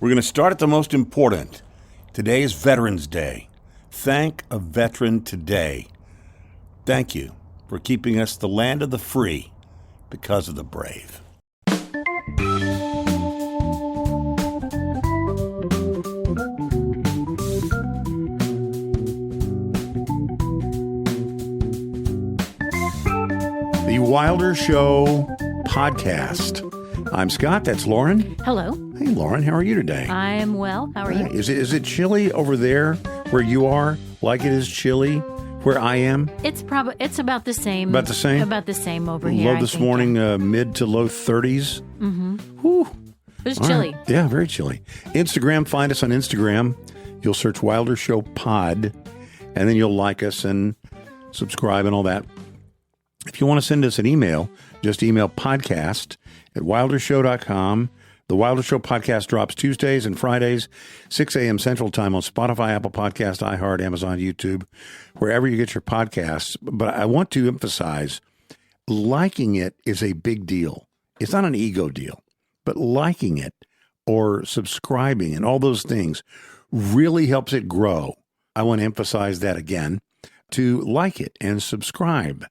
We're going to start at the most important. Today is Veterans Day. Thank a veteran today. Thank you for keeping us the land of the free because of the brave. The Wilder Show podcast. I'm Scott. That's Lauren. Hello. Hey, Lauren. How are you today? I am well. How are you? Is it chilly over there where you are, like it is chilly where I am? It's about the same. About the same? About the same over here. Low this morning, mid to low 30s. Mm-hmm. Whew. It was chilly. Right. Yeah, very chilly. Instagram, find us on Instagram. You'll search Wilder Show Pod, and then you'll like us and subscribe and all that. If you want to send us an email, just email podcast@wildershow.com. The Wilder Show podcast drops Tuesdays and Fridays, 6 a.m. Central Time on Spotify, Apple Podcasts, iHeart, Amazon, YouTube, wherever you get your podcasts. But I want to emphasize, liking it is a big deal. It's not an ego deal, but liking it or subscribing and all those things really helps it grow. I want to emphasize that again, to like it and subscribe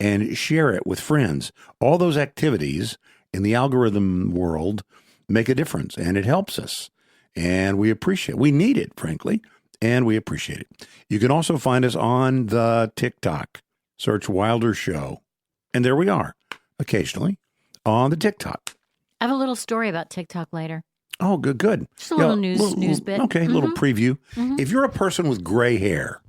and share it with friends. All those activities in the algorithm world make a difference, and it helps us. And we appreciate it. We need it, frankly, and we appreciate it. You can also find us on the TikTok. Search Wilder Show. And there we are, occasionally, on the TikTok. I have a little story about TikTok later. Oh, good. Just a little news bit. Okay, a little preview. Mm-hmm. If you're a person with gray hair,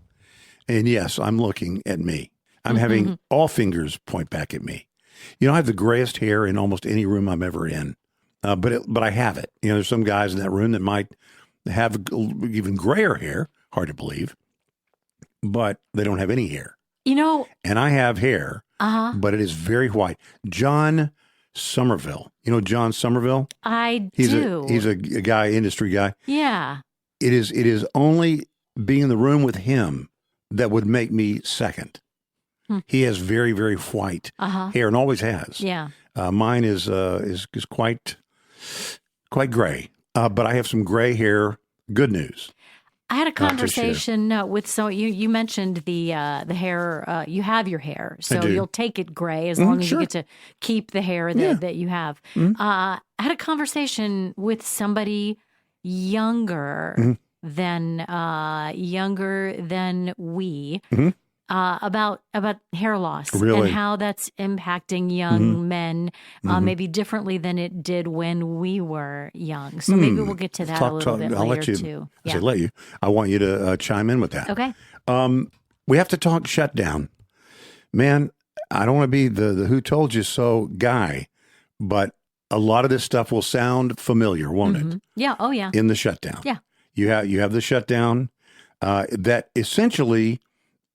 and yes, I'm looking at me. I'm having all fingers point back at me. You know, I have the grayest hair in almost any room I'm ever in, but I have it. You know, there's some guys in that room that might have even grayer hair. Hard to believe, but they don't have any hair. You know, and I have hair, but it is very white. John Somerville. You know John Somerville? I He's do. He's a guy, industry guy. Yeah. It is only being in the room with him that would make me second. He has very, very white hair and always has. Yeah. Mine is quite gray, but I have some gray hair. Good news. I had a conversation with you mentioned the hair. You have your hair, so you'll take it gray as long as you get to keep the hair that you have. I had a conversation with somebody younger than we. About hair loss and how that's impacting young men maybe differently than it did when we were young. So maybe we'll get to that a little bit later too. Yeah. I want you to chime in with that. Okay. We have to talk shutdown. Man, I don't want to be the who told you so guy, but a lot of this stuff will sound familiar, won't it? Yeah. Oh, yeah. In the shutdown. Yeah. You have the shutdown that essentially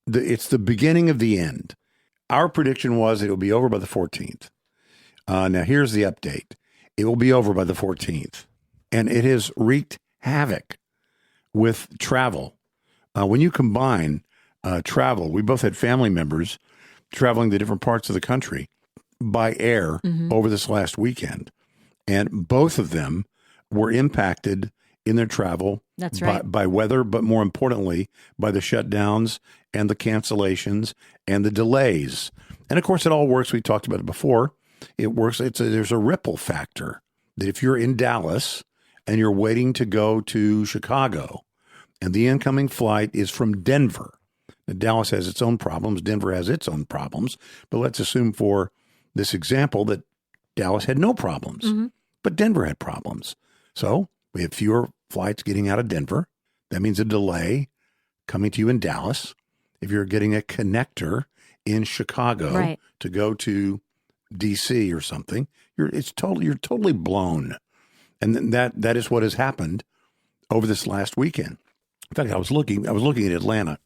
it's the beginning of the end. Our prediction was it will be over by the 14th. Now, here's the update. It will be over by the 14th. And it has wreaked havoc with travel. When you combine travel, we both had family members traveling to different parts of the country by air over this last weekend. And both of them were impacted in their travel. That's right. By weather, but more importantly, by the shutdowns and the cancellations and the delays. And of course, it all works. We talked about it before. It works. There's a ripple factor that if you're in Dallas and you're waiting to go to Chicago and the incoming flight is from Denver. Now, Dallas has its own problems. Denver has its own problems. But let's assume for this example that Dallas had no problems, but Denver had problems. So we have fewer flights getting out of Denver. That means a delay coming to you in Dallas. If you're getting a connector in Chicago to go to D.C. or something, you're totally blown. And that is what has happened over this last weekend. In fact, I was looking at Atlanta.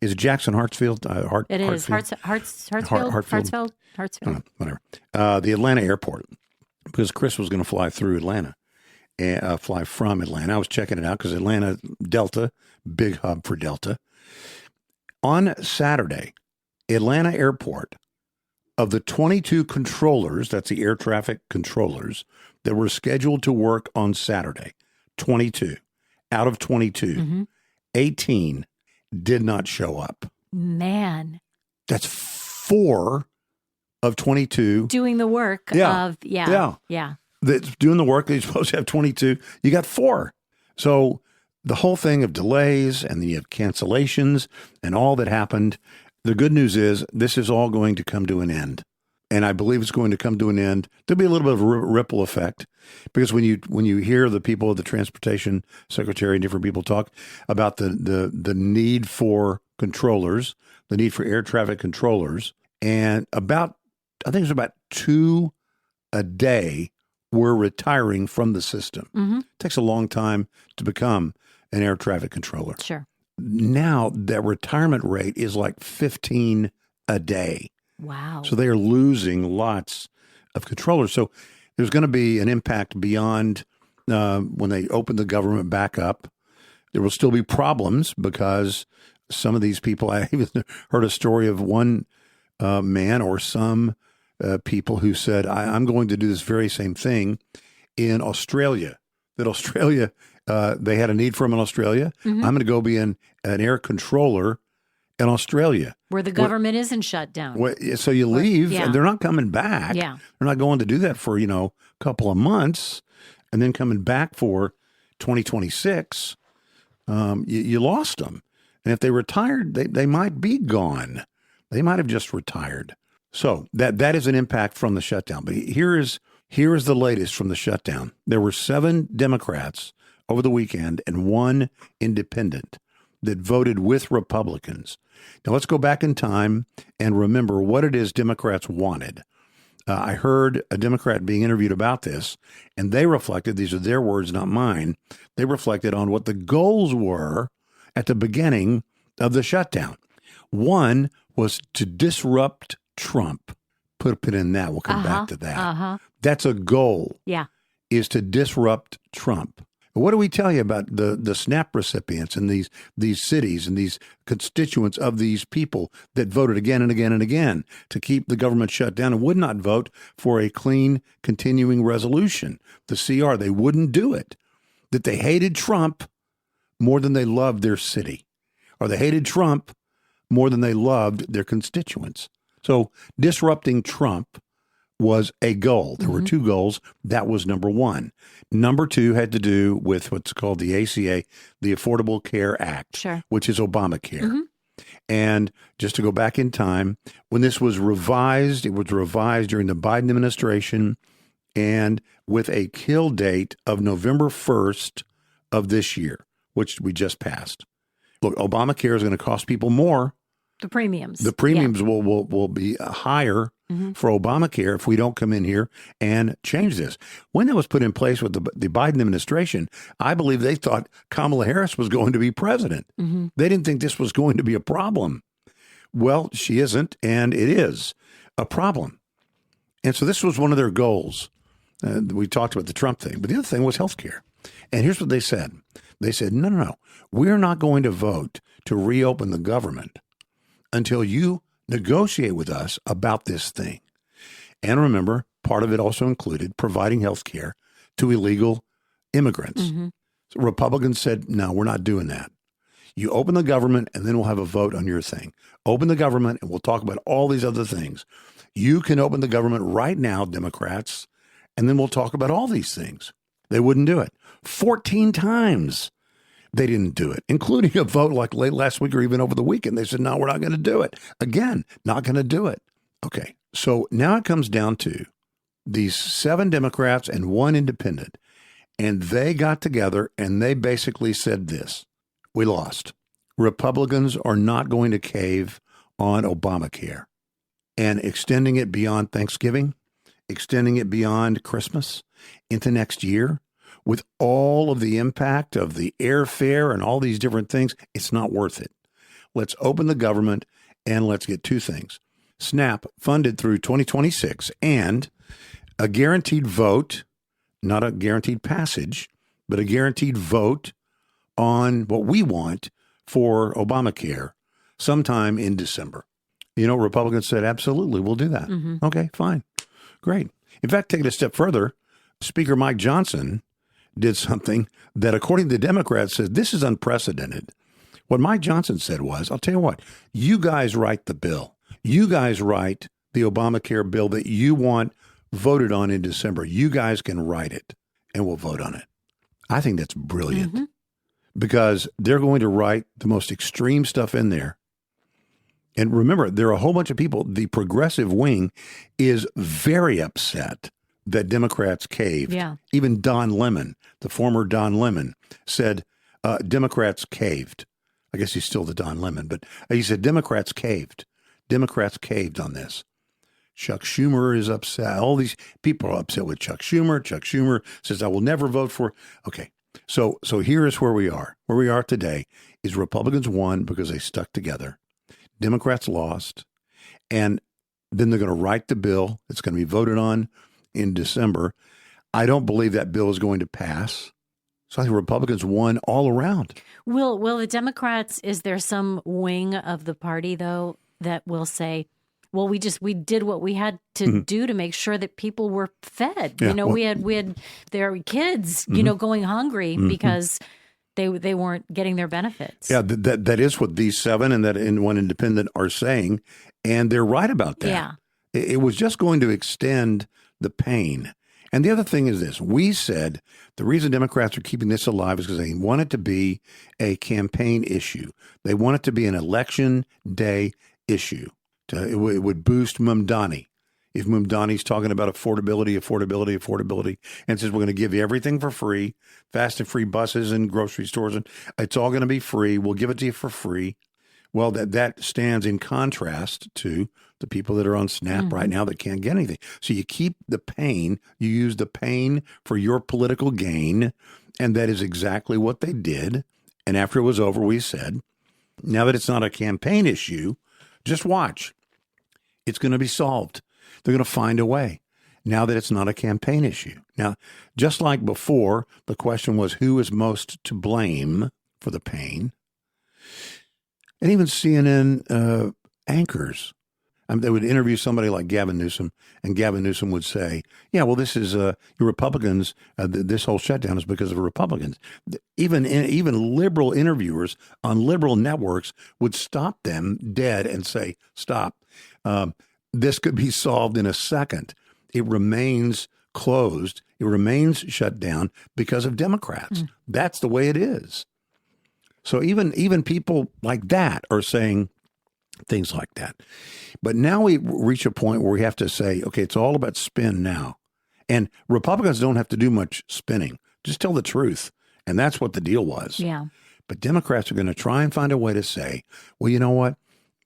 Is it Jackson Hartsfield? It is Hartsfield. Whatever. The Atlanta airport, because Chris was going to fly through Atlanta. Fly from Atlanta. I was checking it out because Atlanta, Delta, big hub for Delta. On Saturday, Atlanta Airport, of the 22 controllers, that's the air traffic controllers, that were scheduled to work on Saturday, 22. Out of 22, 18 did not show up. Man. That's 4 of 22. Doing the work of, That's doing the work. They're supposed to have 22. You got 4. So the whole thing of delays, and then you have cancellations and all that happened. The good news is this is all going to come to an end. And I believe it's going to come to an end. There'll be a little bit of a ripple effect, because when you hear the people, the transportation secretary and different people talk about the need for controllers, the need for air traffic controllers, and I think it's about 2 a day were retiring from the system. It takes a long time to become an air traffic controller. Sure. Now that retirement rate is like 15 a day. Wow. So they are losing lots of controllers. So there's going to be an impact beyond when they open the government back up. There will still be problems because some of these people, I even heard a story of one man or some people who said, I'm going to do this very same thing in Australia. That Australia, they had a need for them in Australia. I'm going to go be an air controller in Australia. Where the government isn't shut down. So you leave, and they're not coming back. Yeah. They're not going to do that for, a couple of months, and then coming back for 2026. You lost them. And if they retired, they might be gone. They might have just retired. So that is an impact from the shutdown. But here is the latest from the shutdown. There were 7 Democrats over the weekend and 1 independent that voted with Republicans. Now let's go back in time and remember what it is Democrats wanted. I heard a Democrat being interviewed about this, and they reflected, these are their words, not mine, they reflected on what the goals were at the beginning of the shutdown. One was to disrupt Trump. Put a pin in that. We'll come back to that. That's a goal. Yeah. Is to disrupt Trump. What do we tell you about the SNAP recipients in these cities and these constituents of these people that voted again and again and again to keep the government shut down and would not vote for a clean continuing resolution, the CR? They wouldn't do it. That they hated Trump more than they loved their city, or they hated Trump more than they loved their constituents. So disrupting Trump was a goal. There were 2 goals. That was number 1. Number 2 had to do with what's called the ACA, the Affordable Care Act, which is Obamacare. And just to go back in time, when this was revised, it was revised during the Biden administration and with a kill date of November 1st of this year, which we just passed. Look, Obamacare is going to cost people more. The premiums. The premiums will be higher for Obamacare if we don't come in here and change this. When that was put in place with the Biden administration, I believe they thought Kamala Harris was going to be president. They didn't think this was going to be a problem. Well, she isn't, and it is a problem. And so this was one of their goals. We talked about the Trump thing, but the other thing was health care. And here's what they said. They said, no. We're not going to vote to reopen the government until you negotiate with us about this thing. And remember, part of it also included providing health care to illegal immigrants. So Republicans said, no, we're not doing that. You open the government and then we'll have a vote on your thing. Open the government and we'll talk about all these other things. You can open the government right now, Democrats, and then we'll talk about all these things. They wouldn't do it. 14 times they didn't do it, including a vote like late last week or even over the weekend. They said, no, we're not going to do it. Again, not going to do it. Okay, so now it comes down to these 7 Democrats and 1 independent, and they got together and they basically said this: we lost. Republicans are not going to cave on Obamacare, and extending it beyond Thanksgiving, extending it beyond Christmas into next year, with all of the impact of the airfare and all these different things, it's not worth it. Let's open the government and let's get 2 things. SNAP funded through 2026 and a guaranteed vote, not a guaranteed passage, but a guaranteed vote on what we want for Obamacare sometime in December. Republicans said, absolutely, we'll do that. Okay, fine. Great. In fact, take it a step further. Speaker Mike Johnson did something that, according to the Democrats, says this is unprecedented. What Mike Johnson said was, I'll tell you what, you guys write the bill. You guys write the Obamacare bill that you want voted on in December. You guys can write it and we'll vote on it. I think that's brilliant because they're going to write the most extreme stuff in there. And remember, there are a whole bunch of people. The progressive wing is very upset that Democrats caved. Yeah. Even Don Lemon, the former Don Lemon, said Democrats caved. I guess he's still the Don Lemon, but he said Democrats caved. Democrats caved on this. Chuck Schumer is upset. All these people are upset with Chuck Schumer. Chuck Schumer says, I will never vote for. Okay. So here is where we are. Where we are today is Republicans won because they stuck together. Democrats lost. And then they're going to write the bill. It's going to be voted on in December. I don't believe that bill is going to pass. So I think Republicans won all around. Will the Democrats, is there some wing of the party, though, that will say, well, we did what we had to do to make sure that people were fed. Yeah, we had their kids, going hungry because they weren't getting their benefits. Yeah, that is what these seven and that One Independent are saying, and they're right about that. Yeah, it was just going to extend the pain. And the other thing is this: we said the reason Democrats are keeping this alive is because they want it to be a campaign issue. They want it to be an election day issue. It would boost Mamdani. If Mamdani's talking about affordability, and says we're going to give you everything for free, fast and free buses and grocery stores, and it's all going to be free. We'll give it to you for free. Well, that stands in contrast to the people that are on SNAP right now that can't get anything. So you keep the pain, you use the pain for your political gain, and that is exactly what they did. And after it was over, we said, now that it's not a campaign issue, just watch. It's going to be solved. They're going to find a way now that it's not a campaign issue. Now, just like before, the question was who is most to blame for the pain? And even CNN anchors, they would interview somebody like Gavin Newsom, and Gavin Newsom would say, yeah, well, this is your Republicans. This whole shutdown is because of Republicans. Even liberal interviewers on liberal networks would stop them dead and say, stop. This could be solved in a second. It remains closed. It remains shut down because of Democrats. That's the way it is. So even people like that are saying things like that. But now we reach a point where we have to say, okay, it's all about spin now. And Republicans don't have to do much spinning. Just tell the truth. And that's what the deal was. Yeah. But Democrats are going to try and find a way to say, well, you know what?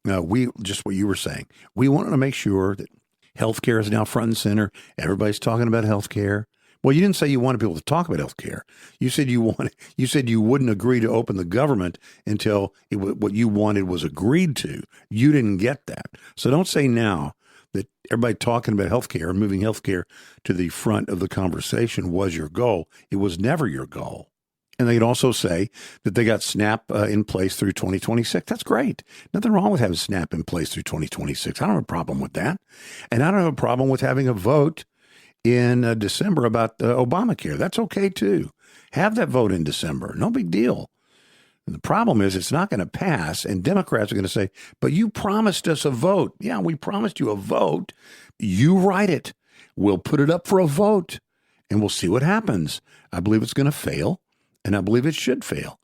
We just what you were saying. We want to make sure that health care is now front and center. Everybody's talking about health care. Well, you didn't say you wanted people to talk about health care. You said you wouldn't agree to open the government until what you wanted was agreed to. You didn't get that. So don't say now that everybody talking about health care and moving health care to the front of the conversation was your goal. It was never your goal. And they could also say that they got SNAP in place through 2026. That's great. Nothing wrong with having SNAP in place through 2026. I don't have a problem with that. And I don't have a problem with having a vote in December about Obamacare. That's okay, too. Have that vote in December. No big deal. And the problem is it's not going to pass, and Democrats are going to say, but you promised us a vote. Yeah, we promised you a vote. You write it. We'll put it up for a vote, and we'll see what happens. I believe it's going to fail, and I believe it should fail.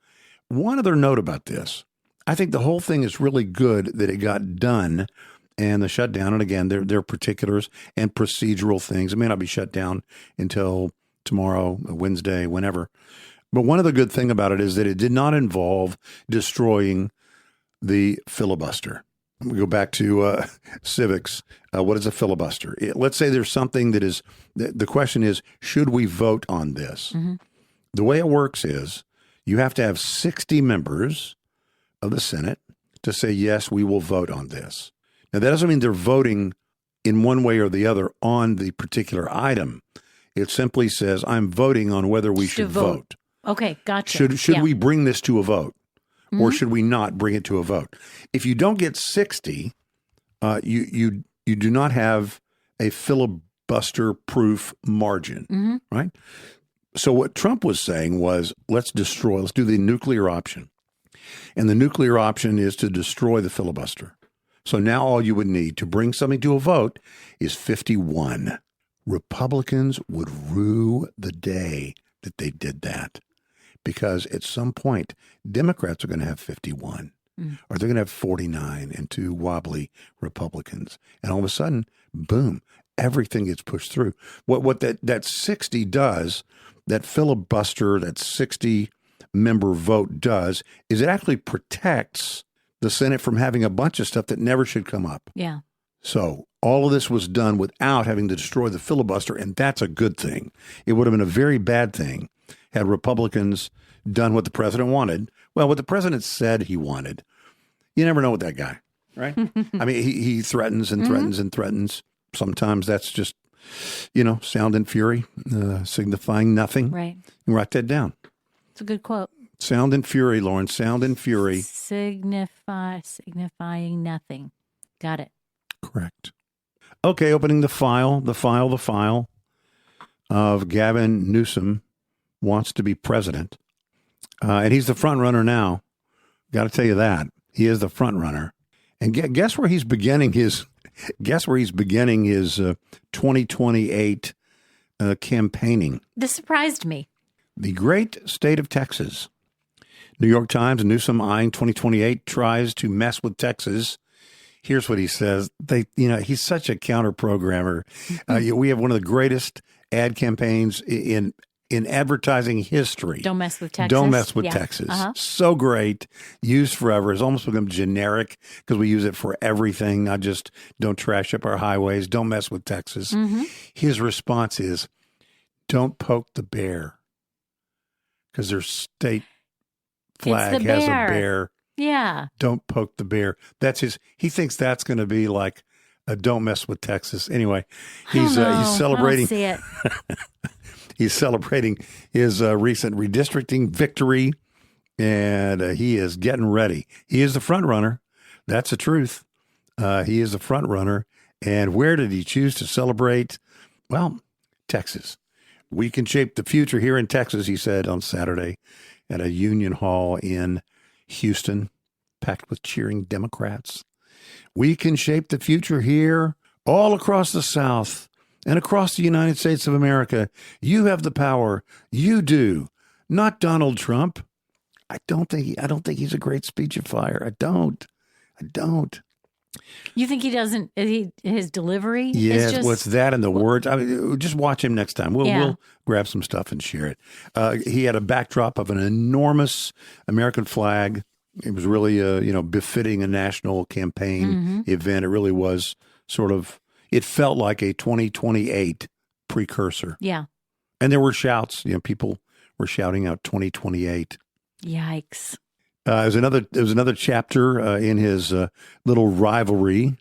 One other note about this. I think the whole thing is really good that it got done and the shutdown, and again, there are particulars and procedural things. It may not be shut down until tomorrow, Wednesday, whenever. But one other good thing about it is that it did not involve destroying the filibuster. We go back to civics. What is a filibuster? Let's say there's something that is, the question is, should we vote on this? Mm-hmm. The way it works is you have to have 60 members of the Senate to say, yes, we will vote on this. Now, that doesn't mean they're voting in one way or the other on the particular item. It simply says, I'm voting on whether we should vote. Okay, gotcha. Should we bring this to a vote, or should we not bring it to a vote? If you don't get 60, you do not have a filibuster-proof margin, right? So what Trump was saying was, let's do the nuclear option. And the nuclear option is to destroy the filibuster. So now all you would need to bring something to a vote is 51. Republicans would rue the day that they did that, because at some point, Democrats are going to have 51, or they're going to have 49 and 2 wobbly Republicans. And all of a sudden, boom, everything gets pushed through. What that 60 does, that filibuster, that 60-member vote does, is it actually protects the Senate from having a bunch of stuff that never should come up. Yeah. So all of this was done without having to destroy the filibuster, and that's a good thing. It would have been a very bad thing had Republicans done what the president wanted. Well, what the president said he wanted. You never know with that guy, right? I mean, he threatens and threatens and threatens. Sometimes that's just, sound and fury, signifying nothing. Right. You write that down. It's a good quote. Sound and fury, Lauren. Sound and fury. Signifying nothing. Got it. Correct. Okay, opening the file of Gavin Newsom wants to be president. And he's the front runner now. Got to tell you that. He is the front runner. And guess where he's beginning his 2028 campaigning. This surprised me. The great state of Texas. New York Times, Newsom eyeing 2028 tries to mess with Texas. Here's what he says. He's such a counter programmer. We have one of the greatest ad campaigns in advertising history. Don't mess with Texas. Don't mess with Texas. So great. Used forever. It's almost become generic because we use it for everything, not just don't trash up our highways. Don't mess with Texas. His response is, don't poke the bear, because their state flag has a bear. Yeah. Don't poke the bear. He thinks that's going to be like a don't mess with Texas. Anyway, he's celebrating. I don't see it. He's celebrating his recent redistricting victory, and he is getting ready. He is the front runner. That's the truth. He is the front runner. And where did he choose to celebrate? Well, Texas. We can shape the future here in Texas, he said on Saturday at a Union Hall in Houston, packed with cheering Democrats. We can shape the future here all across the South and across the United States of America. You have the power. You do. Not Donald Trump. I don't think he's a great speechifier. I don't. You think he doesn't? His delivery? Yes, what's that in the words? I mean, just watch him next time. We'll grab some stuff and share it. He had a backdrop of an enormous American flag. It was really, befitting a national campaign event. It really was it felt like a 2028 precursor. Yeah. And there were shouts. People were shouting out 2028. Yikes. There was another chapter in his little rivalry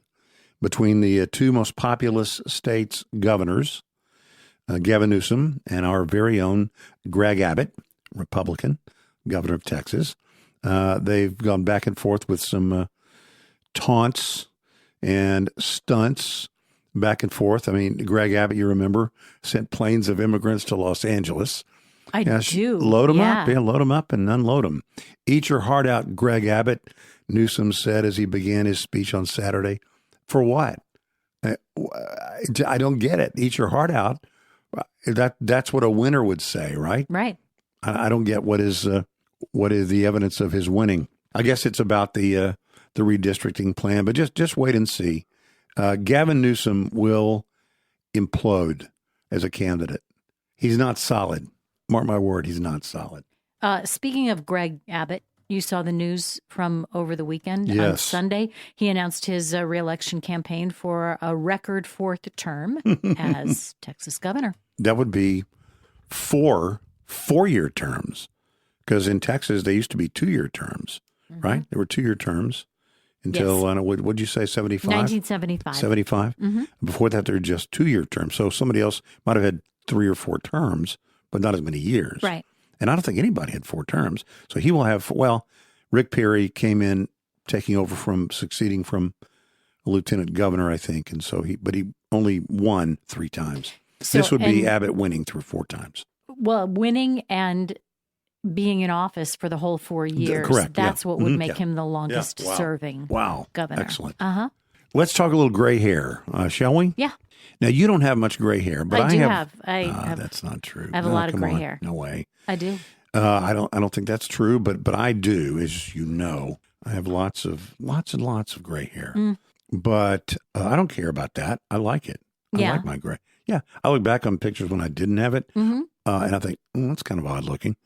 between the two most populous states' governors, Gavin Newsom and our very own Greg Abbott, Republican, governor of Texas. They've gone back and forth with some taunts and stunts back and forth. I mean, Greg Abbott, you remember, sent planes of immigrants to Los Angeles. I do. Load them up. Yeah, load them up and unload them. Eat your heart out, Greg Abbott, Newsom said as he began his speech on Saturday. For what? I don't get it. Eat your heart out. That's what a winner would say, right? Right. I don't get what is the evidence of his winning. I guess it's about the redistricting plan, but just wait and see. Gavin Newsom will implode as a candidate. He's not solid. Mark my word, he's not solid. Speaking of Greg Abbott, you saw the news from over the weekend. Yes. On Sunday, he announced his reelection campaign for a record fourth term as Texas governor. That would be 4 4-year terms, because in Texas, they used to be 2-year terms, right? There were 2-year terms until, I don't know, what'd you say, 75? 1975. 75? Before that, they were just 2-year terms. So somebody else might have had 3 or 4 terms, but not as many years. Right. And I don't think anybody had 4 terms. So he will have, Rick Perry came in succeeding from a lieutenant governor, I think. And so he only won 3 times. So, this would be Abbott winning 4 times. Well, winning and being in office for the whole 4 years. Correct. That's what would make him the Wow. longest-serving governor. Excellent. Uh-huh. Let's talk a little gray hair, shall we? Yeah. Now, you don't have much gray hair, but I have. have. That's not true. I have a lot of gray hair. No way. I do. I don't think that's true, but I do, as you know. I have lots and lots of gray hair. But I don't care about that. I like it. I like my gray. Yeah. I look back on pictures when I didn't have it, and I think, that's kind of odd looking.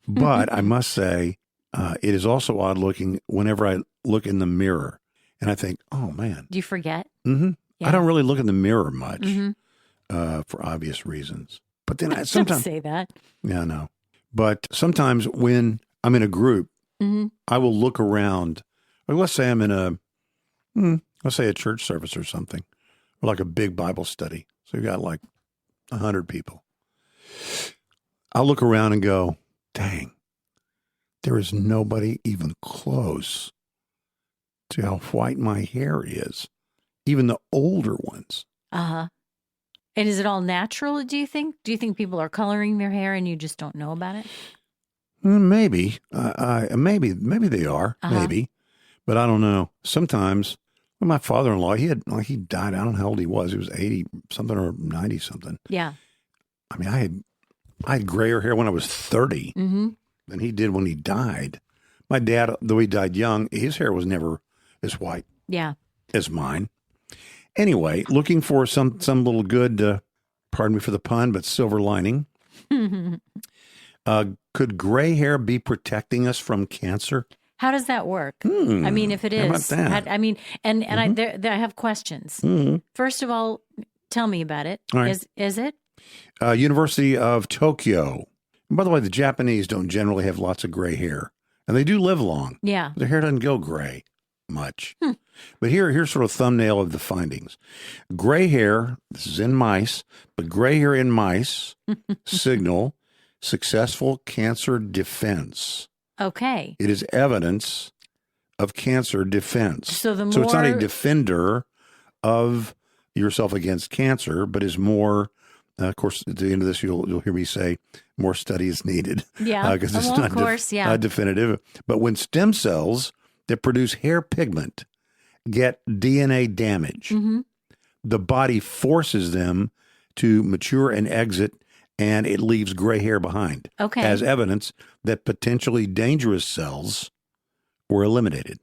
But I must say, it is also odd looking whenever I look in the mirror and I think, oh, man. Do you forget? Yeah. I don't really look in the mirror much for obvious reasons. But then I sometimes say that. Yeah, I know. But sometimes when I'm in a group, I will look around. Like let's say I'm in let's say a church service or something, or like a big Bible study. So you got like 100 people. I'll look around and go, dang, there is nobody even close to how white my hair is, even the older ones. Uh-huh. And is it all natural, do you think? Do you think people are coloring their hair and you just don't know about it? Maybe. Maybe they are. Maybe. But I don't know. Sometimes, my father-in-law, he died. I don't know how old he was. He was 80-something or 90-something. Yeah. I mean, I had grayer hair when I was 30 than he did when he died. My dad, though he died young, his hair was never as white as mine. Anyway, looking for some little good, pardon me for the pun, but silver lining. Could gray hair be protecting us from cancer? How does that work? I mean, if it is, how about that? I mean, and I have questions. First of all, tell me about it. Right. Is it? University of Tokyo. And by the way, the Japanese don't generally have lots of gray hair, and they do live long. Yeah. Their hair doesn't go gray much. But here's sort of a thumbnail of the findings. Gray hair, this is in mice, but gray hair in mice signal successful cancer defense. Okay. It is evidence of cancer defense. So it's not a defender of yourself against cancer, but is more, of course, at the end of this, you'll hear me say more study is needed. Yeah. Because it's not definitive. But when stem cells that produce hair pigment get DNA damage, the body forces them to mature and exit, and it leaves gray hair behind as evidence that potentially dangerous cells were eliminated.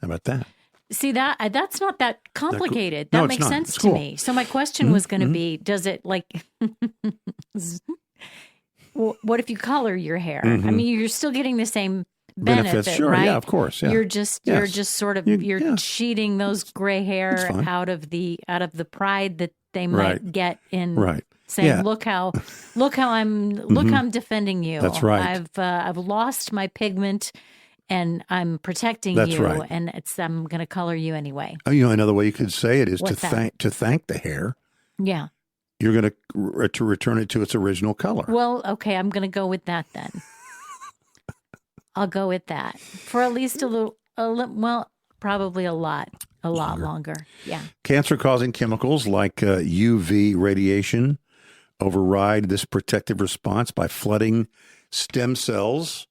How about that? See, that's not that complicated. No, that makes sense to me. So my question was going to be, does it like, what if you color your hair? I mean, you're still getting the same benefit, sure, right? Yeah, of course. Yeah. You're just sort of cheating those gray hair out of the pride that they might get in saying, look how I'm defending you. That's right. I've lost my pigment and I'm protecting That's you, right. and I'm going to color you anyway. Another way you could say it is What's to thank the hair. Yeah. You're going to return it to its original color. Well, okay, I'm going to go with that then. I'll go with that for at least a little, well, probably a lot longer. Yeah. Cancer-causing chemicals like UV radiation override this protective response by flooding stem cells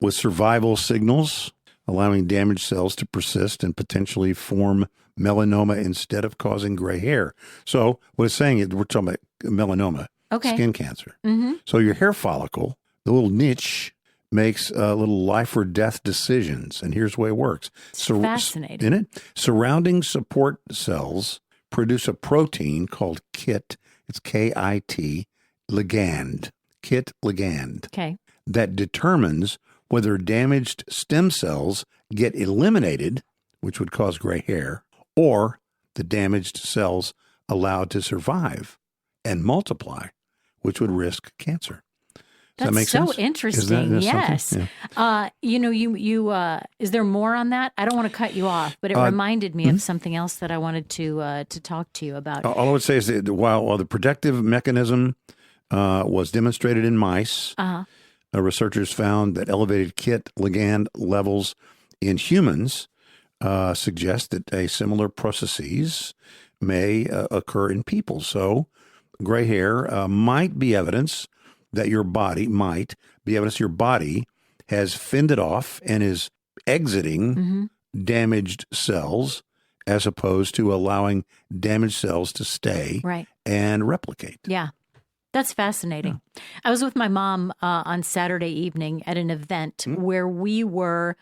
with survival signals, allowing damaged cells to persist and potentially form melanoma instead of causing gray hair. So what it's saying is we're talking about melanoma, skin cancer. So your hair follicle, the little niche, makes little life or death decisions. And here's the way it works. Fascinating. Isn't it? Surrounding support cells produce a protein called KIT. It's KIT ligand. KIT ligand. Okay. That determines whether damaged stem cells get eliminated, which would cause gray hair, or the damaged cells allowed to survive and multiply, which would risk cancer. Does that make so sense? interesting. Yes. Yeah. You is there more on that? I don't want to cut you off, but it reminded me of something else that I wanted to talk to you about. All I would say is that while the protective mechanism was demonstrated in mice, researchers found that elevated KIT ligand levels in humans suggest that a similar processes may occur in people. So gray hair might be evidence that your body might be evidence your body has fended off and is exiting damaged cells as opposed to allowing damaged cells to stay and replicate. Yeah. That's fascinating. Yeah. I was with my mom on Saturday evening at an event where we were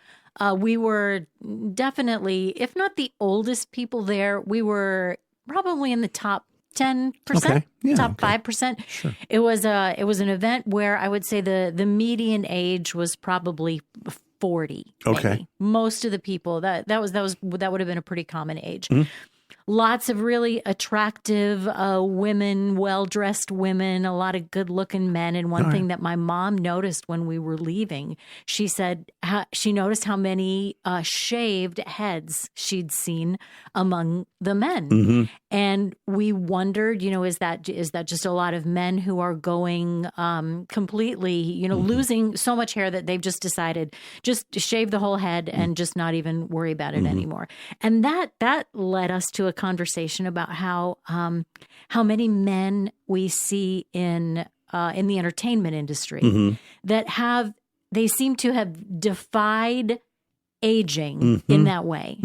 definitely, if not the oldest people there, we were probably in the top 10%, top 5%. Sure. It was an event where I would say the median age was probably 40. Okay. Maybe. Most of the people that would have been a pretty common age. Lots of really attractive women, well-dressed women, a lot of good-looking men. And one thing that my mom noticed when we were leaving, she said she noticed how many shaved heads she'd seen among the men. And we wondered, is that just a lot of men who are going completely, losing so much hair that they've just decided just to shave the whole head and just not even worry about it anymore. And that led us to a conversation about how many men we see in the entertainment industry that they seem to have defied aging in that way,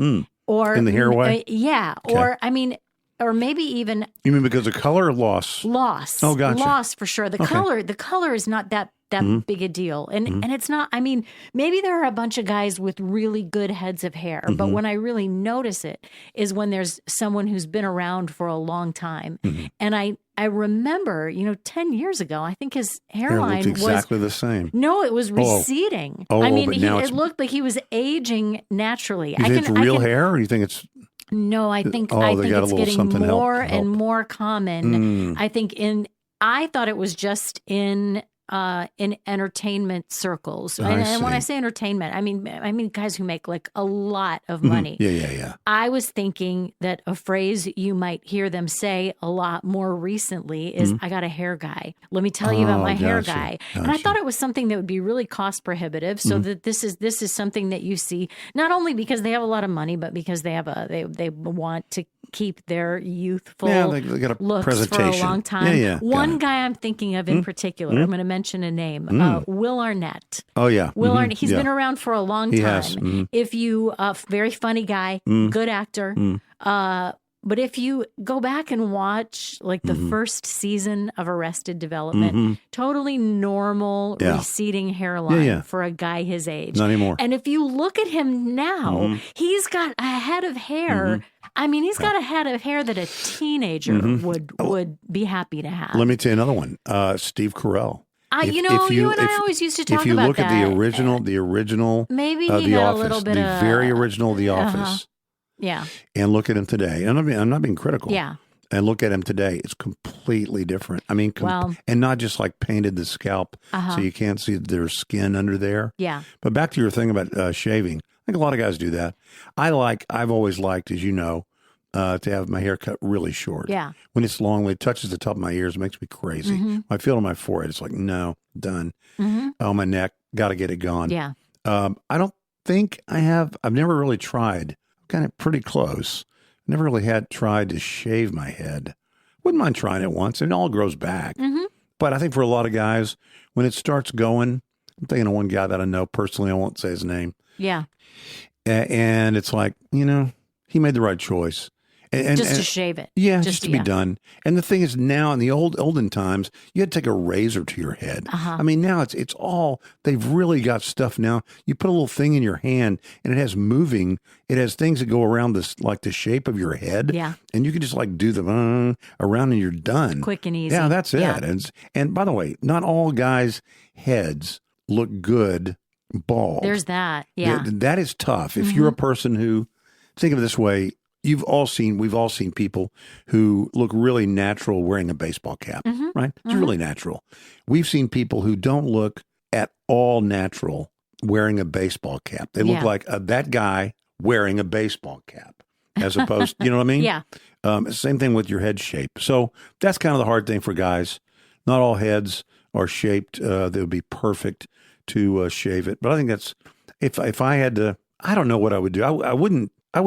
or in the hair way, okay. Or maybe even you mean because of color loss? Loss. Oh, gotcha. Loss for sure. The color is not that big a deal. And it's not, maybe there are a bunch of guys with really good heads of hair, but when I really notice it is when there's someone who's been around for a long time. And I remember, 10 years ago, I think his hairline looked exactly the same. No, it was receding. It looked like he was aging naturally. You think it's real hair, or you think it's... No, I think it's getting more and more common. I thought it was just in entertainment circles. And when I say entertainment, I mean guys who make like a lot of money. Yeah. I was thinking that a phrase you might hear them say a lot more recently is, I got a hair guy. Let me tell you about my hair guy. And I thought it was something that would be really cost prohibitive. So that this is something that you see not only because they have a lot of money, but because they have they want to keep their youthful they got a looks presentation for a long time. One guy I'm thinking of in particular, I'm going to mention a name, Will Arnett. Oh, yeah. Will Arnett. He's been around for a long time. Has. If you, very funny guy, good actor. But if you go back and watch like the first season of Arrested Development, totally normal receding hairline for a guy his age. Not anymore. And if you look at him now, he's got a head of hair. He's got a head of hair that a teenager would be happy to have. Let me tell you another one. Steve Carell. You and I always used to talk about that. If you look at the original, maybe The he had Office, a little bit the very original The Office. Yeah. And look at him today. And I'm not being critical. Yeah. And look at him today. It's completely different. And not just like painted the scalp so you can't see their skin under there. Yeah. But back to your thing about shaving. I think a lot of guys do that. I've always liked, as you know, to have my hair cut really short. Yeah. When it's long, when it touches the top of my ears, it makes me crazy. When I feel it on my forehead, it's like, no, done. On my neck, got to get it gone. Yeah. I don't think I've never really tried. Kind of pretty close. Never really had tried to shave my head. Wouldn't mind trying it once. It all grows back. But I think for a lot of guys, when it starts going, I'm thinking of one guy that I know personally. I won't say his name. Yeah. And it's like, he made the right choice. And to shave it. Yeah, just to be done. And the thing is now in the olden times, you had to take a razor to your head. Now it's all, they've really got stuff now. You put a little thing in your hand and it has things that go around this, like the shape of your head. Yeah. And you can just like do them around and you're done. Quick and easy. Yeah, that's it. And by the way, not all guys' heads look good bald. There's that. Yeah. That is tough. If you're a person who, think of it this way, we've all seen people who look really natural wearing a baseball cap, right? It's really natural. We've seen people who don't look at all natural wearing a baseball cap. They look like that guy wearing a baseball cap as opposed, you know what I mean? Yeah. Same thing with your head shape. So that's kind of the hard thing for guys. Not all heads are shaped that would be perfect to shave it. But I think that's, if I had to, I don't know what I would do. I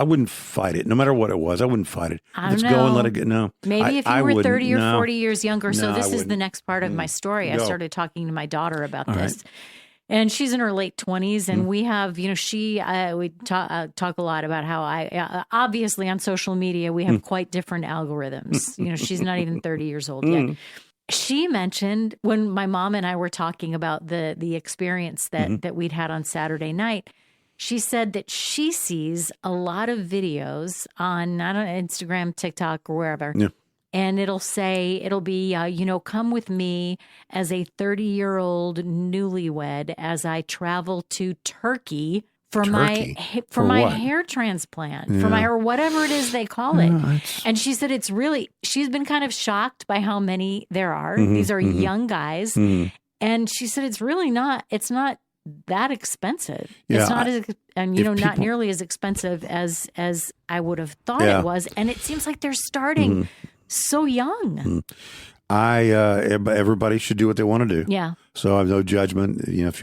wouldn't fight it. No matter what it was, I wouldn't fight it. Let's go and let it go. No. Maybe if you were 30 or 40 years younger. So this is the next part of my story. Go. I started talking to my daughter about this. Right. And she's in her late 20s, and we have, we talk a lot about how obviously on social media, we have quite different algorithms. She's not even 30 years old yet. She mentioned when my mom and I were talking about the experience that we'd had on Saturday night, she said that she sees a lot of videos on, I don't know, Instagram, TikTok, or wherever. Yeah. And it'll be, come with me as a 30-year-old newlywed as I travel to Turkey for my hair transplant, for my, or whatever it is they call it. And she said she's been kind of shocked by how many there are. These are young guys. And she said it's not that expensive. Yeah, it's not not nearly as expensive as I would have thought it was. And it seems like they're starting so young. Everybody should do what they want to do. Yeah. So I have no judgment. If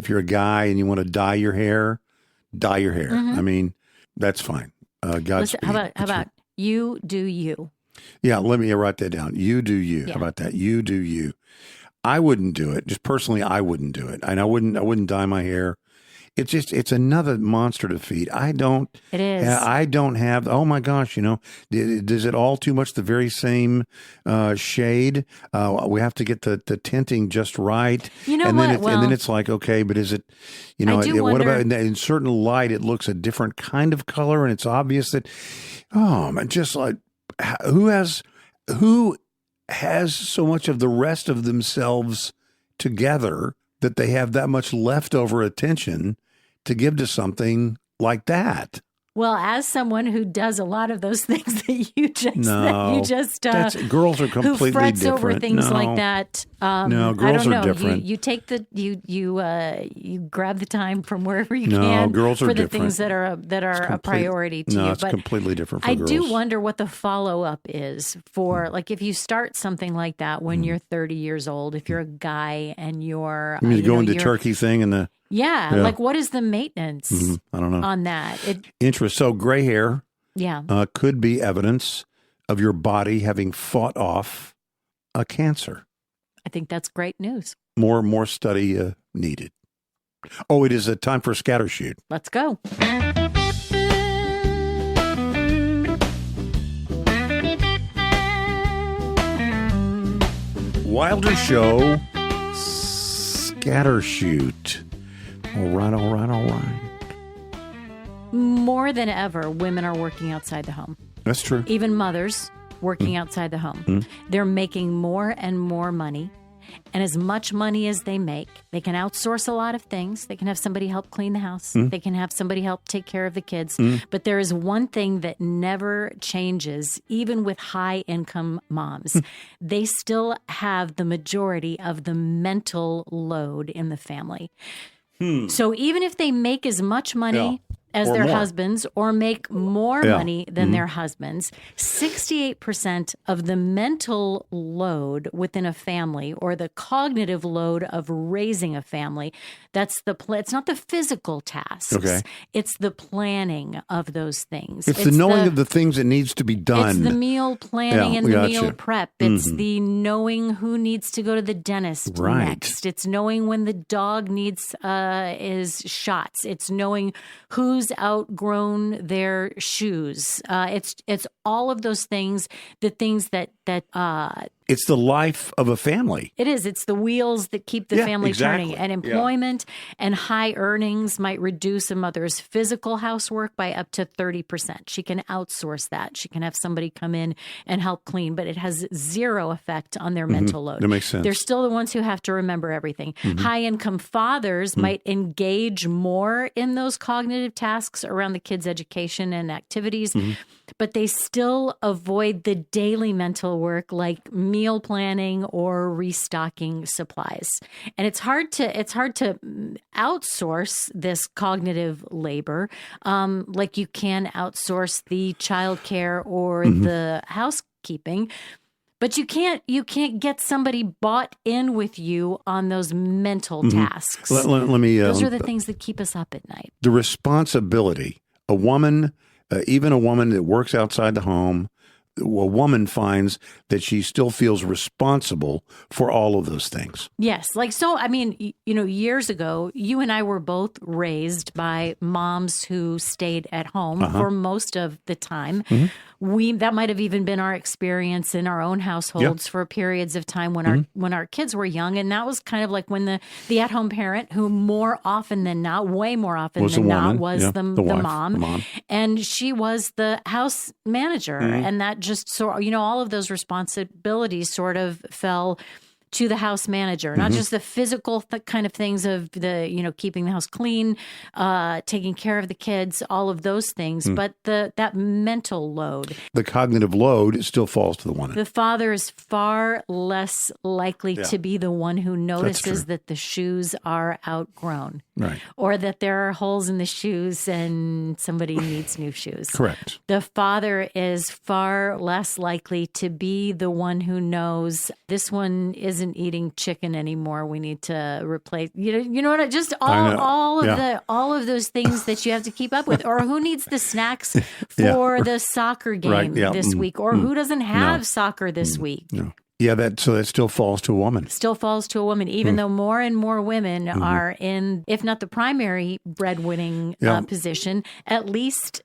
you're a guy and you want to dye your hair, dye your hair. I mean, that's fine. Godspeed. How about you do you? Yeah. Let me write that down. You do you. Yeah. How about that? You do you. I wouldn't do it. Just personally, I wouldn't do it. And I wouldn't dye my hair. It's another monster to feed. It is. I don't have, oh my gosh, is it all too much the very same shade? We have to get the tinting just right. And then it's like, okay, but is it, what about in certain light, it looks a different kind of color and it's obvious that, just like, who has so much of the rest of themselves together that they have that much leftover attention to give to something like that? Well, as someone who does a lot of those things that you just girls are completely who frets different. Over things like that. No, girls are different. You take you grab the time from wherever you can. Girls are for the different. things that are a priority to you. No, it's completely different for girls. I do wonder what the follow up is for like if you start something like that when you're 30 years old. If you're a guy and you're going to Turkey thing and the. Yeah, like what is the maintenance I don't know. on that? Interest. So gray hair could be evidence of your body having fought off a cancer. I think that's great news. More study needed. Oh, it is a time for a scatter shoot. Let's go. Wilder Show scatter shoot. All right. More than ever, women are working outside the home. That's true. Even mothers working outside the home. They're making more and more money. And as much money as they make, they can outsource a lot of things. They can have somebody help clean the house. They can have somebody help take care of the kids. But there is one thing that never changes, even with high-income moms. They still have the majority of the mental load in the family. So even if they make as much money as their husbands or make more money than their husbands, 68% of the mental load within a family or the cognitive load of raising a family, it's not the physical tasks. Okay. It's the planning of those things. It's the knowing of the things that needs to be done. It's the meal planning and the meal prep. It's the knowing who needs to go to the dentist next. It's knowing when the dog needs his shots. It's knowing who's outgrown their shoes. It's all of those things. The things that it's the life of a family. It is. It's the wheels that keep the family turning. And employment and high earnings might reduce a mother's physical housework by up to 30%. She can outsource that. She can have somebody come in and help clean, but it has zero effect on their mental load. That makes sense. They're still the ones who have to remember everything. High-income fathers might engage more in those cognitive tasks around the kids' education and activities, but they still avoid the daily mental work like meal planning or restocking supplies. And it's hard to outsource this cognitive labor, like you can outsource the childcare or the housekeeping. But you can't get somebody bought in with you on those mental tasks. Let me. Those are the things that keep us up at night. The responsibility A woman, even a woman that works outside the home, a woman finds that she still feels responsible for all of those things. Yes. Years ago, you and I were both raised by moms who stayed at home for most of the time. That might have even been our experience in our own households for periods of time when our kids were young. And that was kind of like when the at-home parent, who more often than not, way more often than not, was the mom. And she was the house manager. And that just all of those responsibilities sort of fell to the house manager, not just the physical kind of things of keeping the house clean, taking care of the kids, all of those things, but that mental load. The cognitive load still falls to the woman. The father is far less likely to be the one who notices that the shoes are outgrown. Right. Or that there are holes in the shoes and somebody needs new shoes. Correct. The father is far less likely to be the one who knows this one isn't eating chicken anymore. We need to replace, all of those things that you have to keep up with, or who needs the snacks for the soccer game this week, or who doesn't have soccer this week. No. Yeah, that still falls to a woman. Still falls to a woman, even though more and more women are in, if not the primary breadwinning position, at least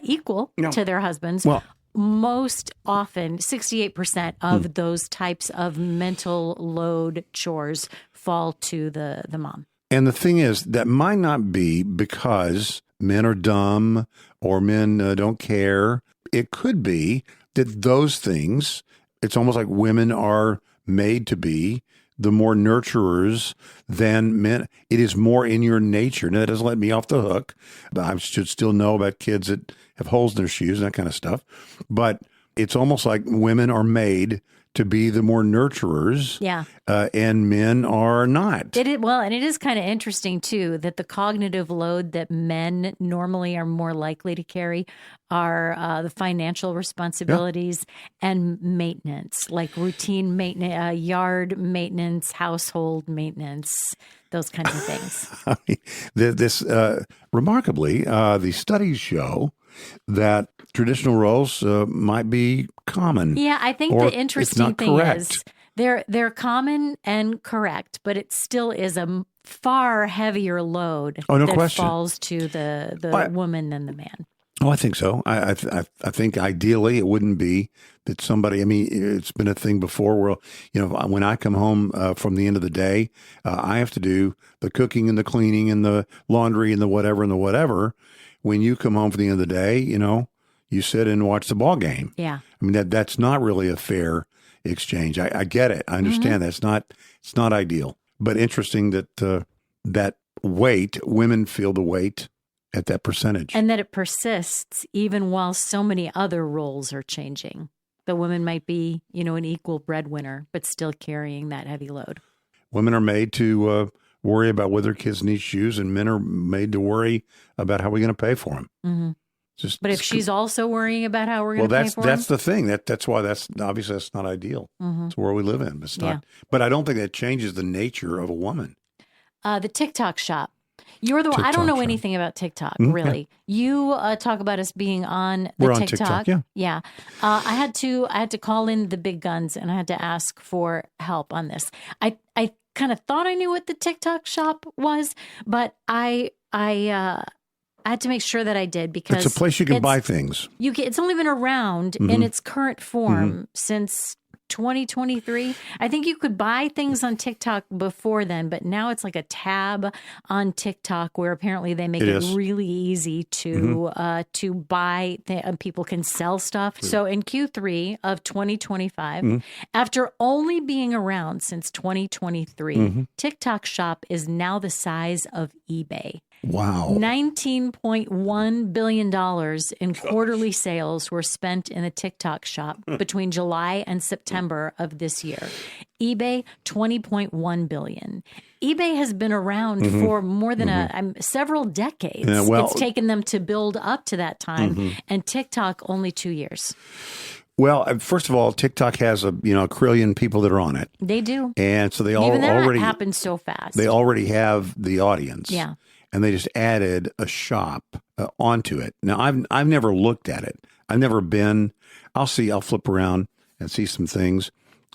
equal to their husbands. Well, most often, 68% of those types of mental load chores fall to the mom. And the thing is, that might not be because men are dumb or men don't care. It could be that those things, it's almost like women are made to be the more nurturers than men. It is more in your nature. Now, that doesn't let me off the hook. But I should still know about kids that have holes in their shoes and that kind of stuff. But it's almost like women are made to be the more nurturers, and men are not. And it is kind of interesting, too, that the cognitive load that men normally are more likely to carry are the financial responsibilities and maintenance, like routine maintenance, yard maintenance, household maintenance, those kinds of things. Remarkably, the studies show that traditional roles might be common. Yeah, I think the interesting thing is they're common and correct, but it still is a far heavier load that falls to the woman than the man. Oh, I think so. I think ideally it wouldn't be that somebody, it's been a thing before where, when I come home from the end of the day, I have to do the cooking and the cleaning and the laundry and the whatever. When you come home for the end of the day, you sit and watch the ball game. Yeah. That's not really a fair exchange. I get it. I understand it's not ideal, but interesting that that weight, women feel the weight at that percentage. And that it persists even while so many other roles are changing. The woman might be, an equal breadwinner, but still carrying that heavy load. Women are made to worry about whether kids need shoes, and men are made to worry about how we're going to pay for them. Mm-hmm. But if she's also worrying about how we're going to pay for them? Well, that's the thing. That's why obviously that's not ideal. Mm-hmm. It's where we live in. It's not. But I don't think that changes the nature of a woman. The TikTok shop. You're the one. I don't know anything about TikTok, really. Yeah. You talk about us being on the We're TikTok. On TikTok, yeah. I had to call in the big guns, and I had to ask for help on this. I kind of thought I knew what the TikTok shop was, but I had to make sure that I did, because it's a place you can buy things. It's only been around in its current form since 2023. I think you could buy things on TikTok before then, but now it's like a tab on TikTok where apparently they make it really easy to buy. People can sell stuff. True. So in Q3 of 2025, after only being around since 2023, TikTok Shop is now the size of eBay. Wow. $19.1 billion in quarterly sales were spent in the TikTok shop between July and September of this year. eBay, $20.1 billion. eBay has been around for more than several decades. Yeah, it's taken them to build up to that time, and TikTok only 2 years. Well, first of all, TikTok has a trillion people that are on it. They do, and so they even already happened so fast. They already have the audience. Yeah. and they just added a shop onto it. Now, I've never looked at it. I've never been. I'll flip around and see some things,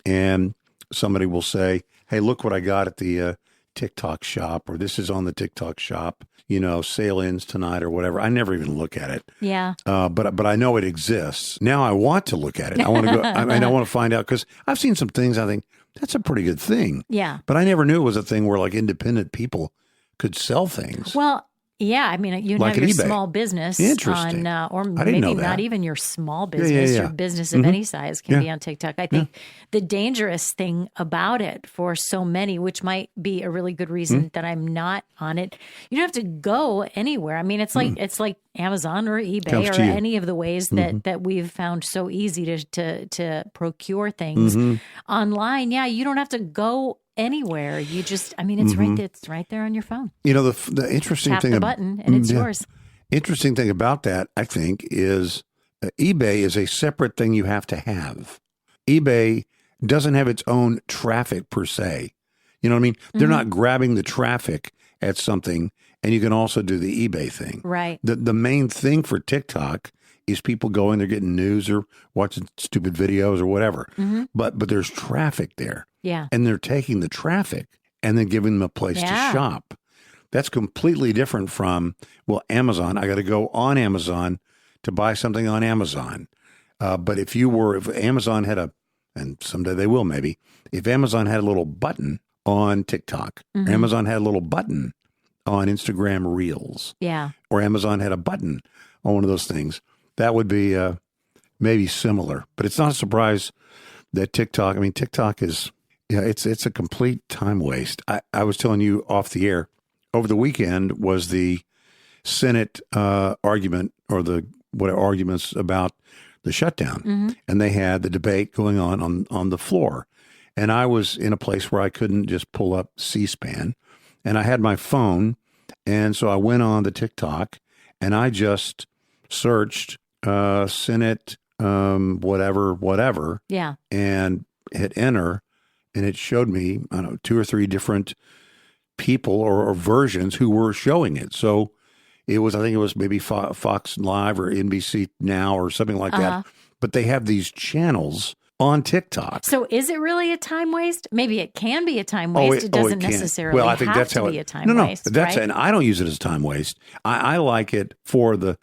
and somebody will say, "Hey, look what I got at the TikTok shop," or "This is on the TikTok shop." Sale ends tonight or whatever. I never even look at it. Yeah. But I know it exists. Now I want to look at it. I want to go. I want to find out, because I've seen some things. I think that's a pretty good thing. Yeah. But I never knew it was a thing where like independent people could sell things. Well, yeah. I mean, you like have your eBay. Small business Interesting. or maybe not even your small business. Your business of any size can be on TikTok. I think the dangerous thing about it for so many, which might be a really good reason that I'm not on it, you don't have to go anywhere. I mean, it's like Amazon or eBay or any of the ways that we've found so easy to procure things online. Yeah, you don't have to go anywhere. You just, it's right there on your phone. The interesting Tap thing the button and it's yours. Interesting thing about that, I think, is eBay is a separate thing you have to have. eBay doesn't have its own traffic per se. You know what I mean? They're not grabbing the traffic at something, and you can also do the eBay thing. Right. The main thing for TikTok is people going, they're getting news or watching stupid videos or whatever. But there's traffic there. Yeah. And they're taking the traffic and then giving them a place to shop. That's completely different from, Amazon. I got to go on Amazon to buy something on Amazon. But if Amazon had and someday they will maybe, if Amazon had a little button on TikTok, or Amazon had a little button on Instagram Reels, or Amazon had a button on one of those things, that would be maybe similar. But it's not a surprise that TikTok is, it's a complete time waste. I was telling you off the air, over the weekend was the Senate argument, or arguments about the shutdown. And they had the debate going on the floor. And I was in a place where I couldn't just pull up C-SPAN. And I had my phone. And so I went on the TikTok and I just searched Senate, whatever. Yeah. And hit enter. And it showed me, 2 or 3 different people or versions who were showing it. So I think it was maybe Fox Live or NBC Now or something like that. But they have these channels on TikTok. So is it really a time waste? Maybe it can be a time waste. It doesn't necessarily have to be a time waste. Right? And I don't use it as time waste. I like it for the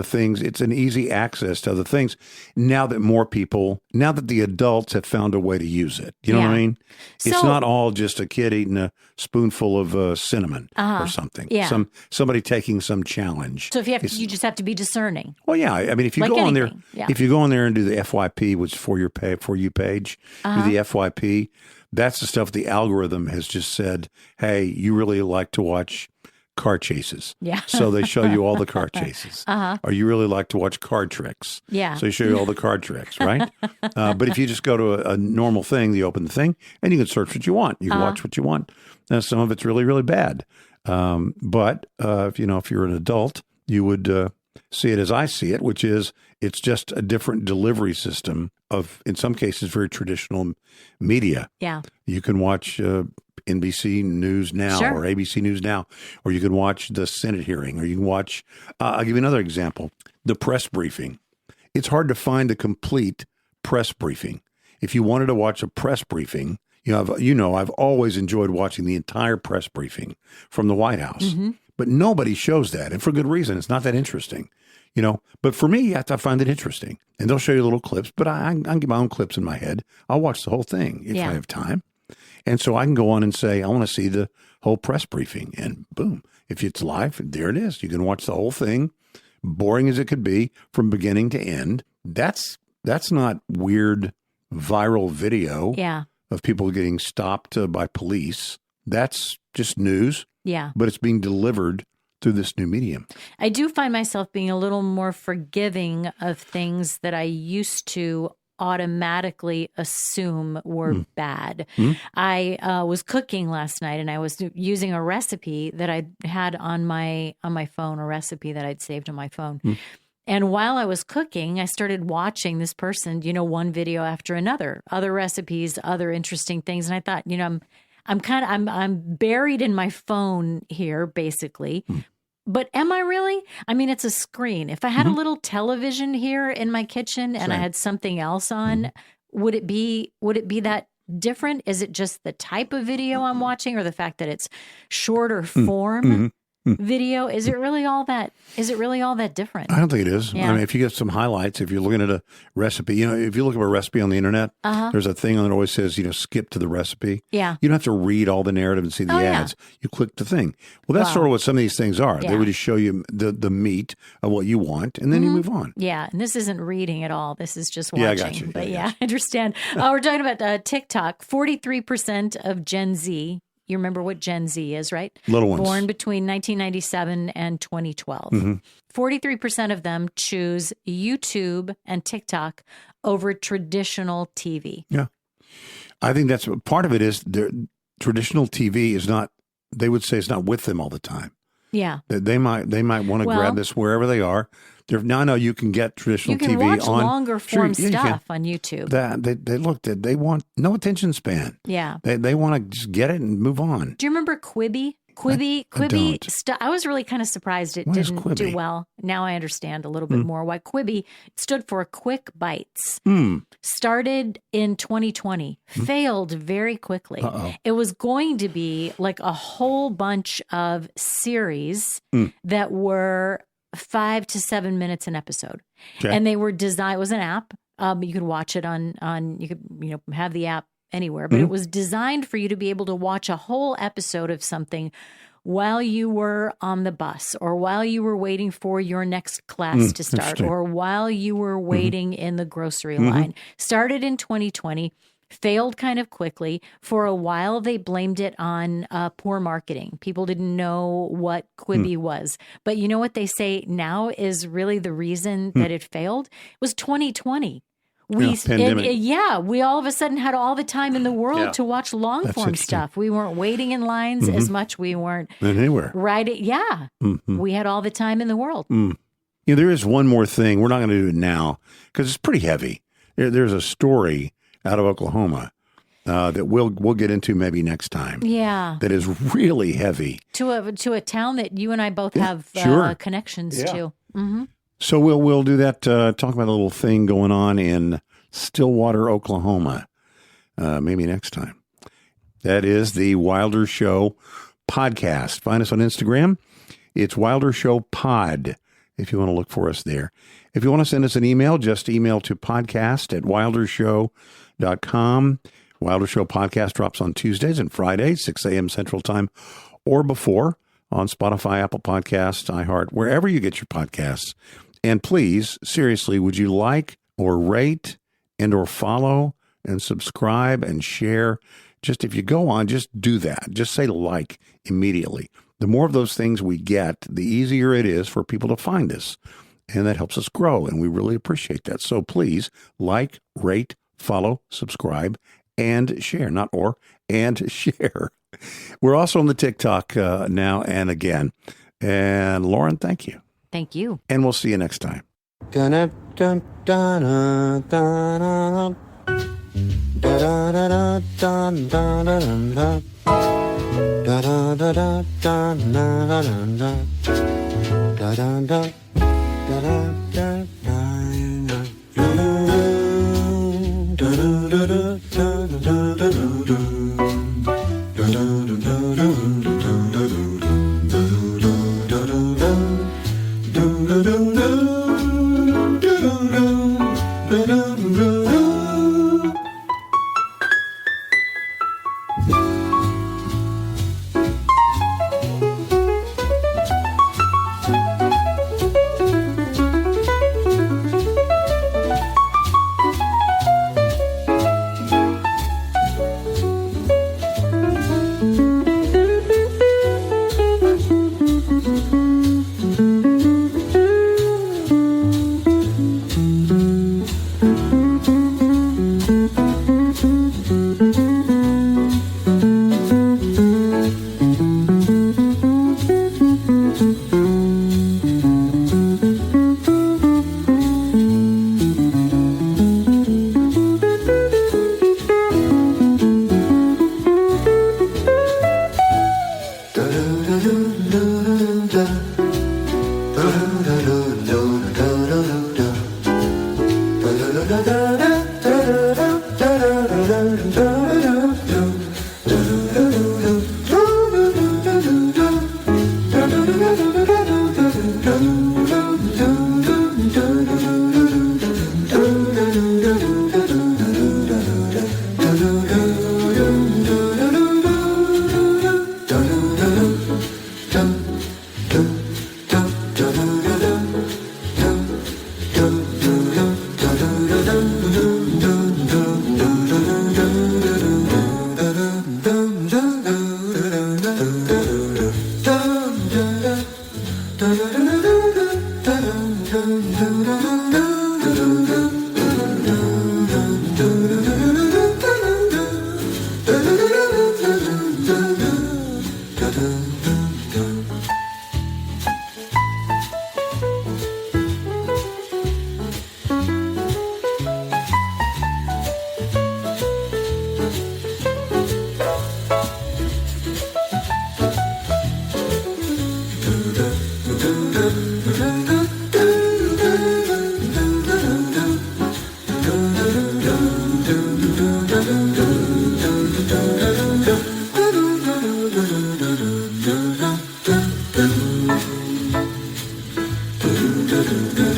things. It's an easy access to other things. Now that the adults have found a way to use it. You know what I mean? It's not all just a kid eating a spoonful of cinnamon or something. Yeah. Somebody taking some challenge. So you just have to be discerning. Well, yeah. I mean, if you go on there, if you go on there and do the FYP, which is for your page, do the FYP, that's the stuff the algorithm has just said, hey, you really like to watch car chases. Yeah. So they show you all the car chases. Or you really like to watch card tricks. Yeah. So they show you all the card tricks, right? But if you just go to a normal thing, you open the thing and you can search what you want. You can watch what you want. Now, some of it's really, really bad. But if you're an adult, you would see it as I see it, which is it's just a different delivery system of, in some cases, very traditional media. Yeah. You can watch NBC News Now or ABC News Now, or you can watch the Senate hearing, or you can watch, I'll give you another example, the press briefing. It's hard to find a complete press briefing. If you wanted to watch a press briefing, I've always enjoyed watching the entire press briefing from the White House. But nobody shows that, and for good reason. It's not that interesting. But for me, I find it interesting. And they'll show you little clips, but I can get my own clips in my head. I'll watch the whole thing if I have time. And so I can go on and say, I want to see the whole press briefing. And boom, if it's live, there it is. You can watch the whole thing, boring as it could be, from beginning to end. That's not weird viral video of people getting stopped by police. That's just news. Yeah. But it's being delivered through this new medium. I do find myself being a little more forgiving of things that I used to automatically assume were bad. I was cooking last night and I was using a recipe that I had on my phone, a recipe that I'd saved on my phone. And while I was cooking, I started watching this person, one video after another, other recipes, other interesting things. And I thought, I'm buried in my phone here, basically. But am I really? I mean, it's a screen. If I had a little television here in my kitchen and I had something else on, would it be that different? Is it just the type of video I'm watching, or the fact that it's shorter form video? Is it really all that different? I don't think it is. I mean, if you get some highlights, if you're looking at a recipe, if you look up a recipe on the internet, there's a thing that always says, skip to the recipe. Yeah. You don't have to read all the narrative and see the ads. You click the thing. Well, that's sort of what some of these things are. They would just show you the meat of what you want, and then you move on. Yeah. And this isn't reading at all. This is just watching. Yeah, I got you. But I understand. We're talking about TikTok. 43% of Gen Z. You remember what Gen Z is, right? Little ones. Born between 1997 and 2012. 43% of them choose YouTube and TikTok over traditional TV. Yeah. I think that's part of it is traditional TV is not, they would say it's not with them all the time. Yeah. They might want to grab this wherever they are. Now I know you can get traditional TV on. You can watch longer form stuff on YouTube. They want no attention span. Yeah. They want to just get it and move on. Do you remember Quibi? Quibi. I was really kind of surprised it didn't do well. Now I understand a little bit more why Quibi stood for Quick Bites. Started in 2020, failed very quickly. It was going to be like a whole bunch of series that were 5 to 7 minutes an episode. Okay. And they were designed, it was an app. You could watch it on you could, have the app anywhere, but it was designed for you to be able to watch a whole episode of something while you were on the bus, or while you were waiting for your next class to start, or while you were waiting in the grocery line. Started in 2020. Failed kind of quickly. For a while, they blamed it on poor marketing. People didn't know what Quibi was. But you know what they say now is really the reason that it failed? It was 2020. We all of a sudden had all the time in the world to watch long form stuff. We weren't waiting in lines as much. We weren't anywhere. Right. Yeah. We had all the time in the world. There is one more thing. We're not going to do it now because it's pretty heavy. There's a story out of Oklahoma that we'll get into maybe next time. Yeah, that is really heavy to a town that you and I both have connections to. So we'll do that. Talk about a little thing going on in Stillwater, Oklahoma, maybe next time. That is the Wilder Show podcast. Find us on Instagram. It's Wilder Show Pod, if you want to look for us there. If you want to send us an email, just email to podcast@wildershow.com. Wilder Show podcast drops on Tuesdays and Fridays, 6 a.m. Central Time or before, on Spotify, Apple Podcasts, iHeart, wherever you get your podcasts. And please, seriously, would you like or rate and or follow and subscribe and share? Just if you go on, just do that. Just say like immediately. The more of those things we get, the easier it is for people to find us. And that helps us grow, and we really appreciate that. So please like, rate, follow, subscribe, and share. Not or, and share. We're also on the TikTok now and again. And Lauren, thank you. Thank you. And we'll see you next time. do do do